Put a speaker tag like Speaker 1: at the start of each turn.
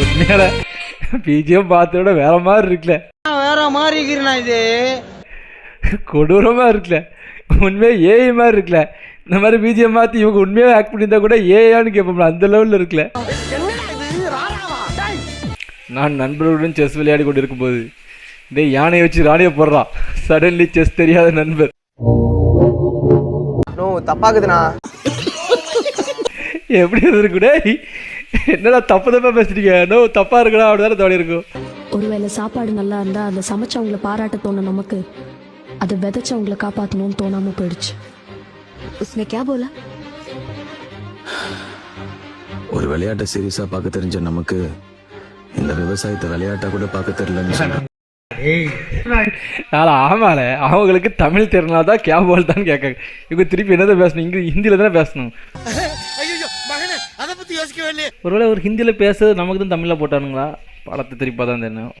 Speaker 1: உண்மையால BGM பார்த்தோட வேற மாதிரி இருக்குல்ல,
Speaker 2: வேற மாதிரி இருக்கிறேன். இது
Speaker 1: கொடூரமா இருக்குல்ல, உண்மையா ஏஐ மாதிரி இருக்குல்ல. இந்த மாதிரி பிஜிஎம் மாற்றி இவங்க உண்மையாக ஆக்ட் பண்ணியிருந்தா கூட ஏஐயான்னு கேட்போம்ல, அந்த லெவலில் இருக்குல்ல. நான் நண்பர்களுடன் செஸ் விளையாடி கொண்டு இருக்கும்போது டே யானையை வச்சு ராணியை போடுறான். சடன்லி செஸ் தெரியாத நண்பர்.
Speaker 2: தப்பாக்குதுண்ணா.
Speaker 1: எப்படி இருந்திருக்கு டேய், என்னடா தப்பா பேசுறீங்க, நோ தப்பா இருக்குடா அப்படிதான் தோணி இருக்கும்.
Speaker 3: ஒருவேளை சாப்பாடு நல்லா இருந்தா அதை சமைச்சவங்களை பாராட்ட தோணும், நமக்கு அதை விதைச்சவங்களை காப்பாற்றணும்னு தோணாம போயிடுச்சு. உஸ்மே கே போல
Speaker 4: ஒரு விளையாட்டை சீரியஸா பார்க்க தெரிஞ்ச நமக்கு இந்த விவசாயத்தை விளையாட்டா கூட பார்க்க தெரியலன்னு சொன்னேன்.
Speaker 1: ஆமால, அவங்களுக்கு தமிழ் தெரினாதான் கேபோல் தான் கேட்காங்க. இவங்க திருப்பி என்னதான் பேசணும், இங்கே ஹிந்தியில தானே பேசணும். ஒருவேளை ஒரு ஹிந்தியில் பேச நமக்கு தான் தமிழில் போட்டானுங்களா, படத்தை திருப்பி தான் தெரியும்.